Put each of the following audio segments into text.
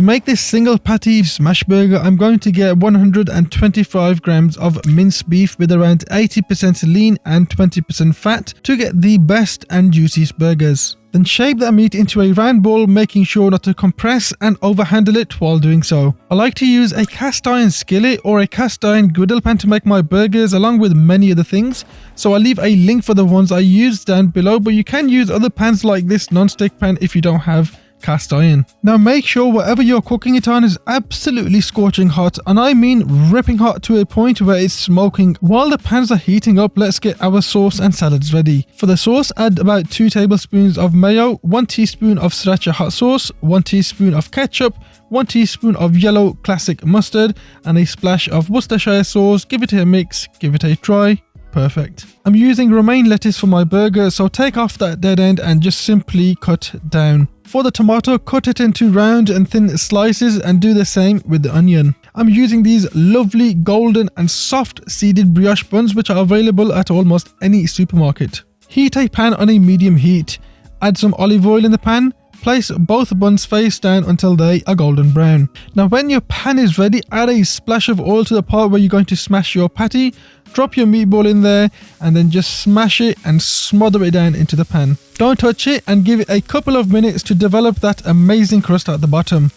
make this single patty smash burger, I'm going to get 125 grams of minced beef with around 80% lean and 20% fat to get the best and juiciest burgers. Then shape that meat into a round ball, making sure not to compress and overhandle it while doing so. I like to use a cast iron skillet or a cast iron griddle pan to make my burgers, along with many other things, so I'll leave a link for the ones I use down below, but you can use other pans like this non-stick pan if you don't have cast iron. Now make sure whatever you're cooking it on is absolutely scorching hot, and I mean ripping hot to a point where it's smoking. While the pans are heating up, let's get our sauce and salads ready. For the sauce, add about 2 tablespoons of mayo, 1 teaspoon of Siracha Hot Sauce, 1 teaspoon of ketchup, 1 teaspoon of yellow classic mustard, and a splash of Worcestershire sauce. Give it a mix, give it a try. Perfect. I'm using romaine lettuce for my burger, so take off that dead end and just simply cut down. For the tomato, cut it into round and thin slices and do the same with the onion. I'm using these lovely golden and soft seeded brioche buns, which are available at almost any supermarket. Heat a pan on a medium heat. Add some olive oil in the pan. Place both buns face down until they are golden brown. Now when your pan is ready, add a splash of oil to the part where you're going to smash your patty. Drop your meatball in there and then just smash it and smother it down into the pan. Don't touch it and give it a couple of minutes to develop that amazing crust at the bottom.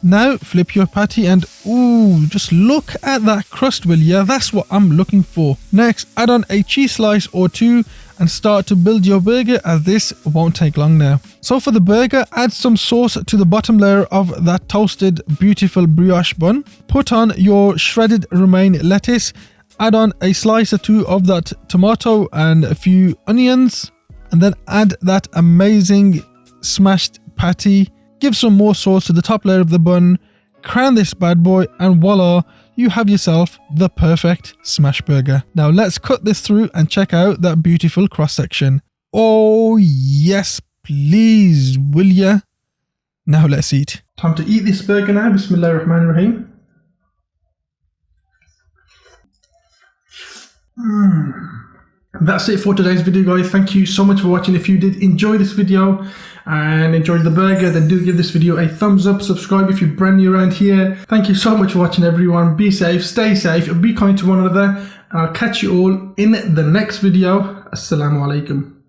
Now flip your patty and ooh, just look at that crust, will ya? That's what I'm looking for. Next, add on a cheese slice or 2 and start to build your burger, as this won't take long now. So for the burger, add some sauce to the bottom layer of that toasted beautiful brioche bun. Put on your shredded romaine lettuce. Add on a slice or 2 of that tomato and a few onions, and then add that amazing smashed patty. Give some more sauce to the top layer of the bun, crown this bad boy, and voila, you have yourself the perfect smash burger. Now let's cut this through and check out that beautiful cross section. Oh yes, please, will ya? Now let's eat. Time to eat this burger now. Bismillahirrahmanirrahim. That's it for today's video, guys. Thank you so much for watching. If you did enjoy this video and enjoyed the burger, then do give this video a thumbs up. Subscribe if you're brand new around here. Thank you so much for watching, everyone. Be safe, stay safe, and be kind to one another. And I'll catch you all in the next video. Assalamu alaikum.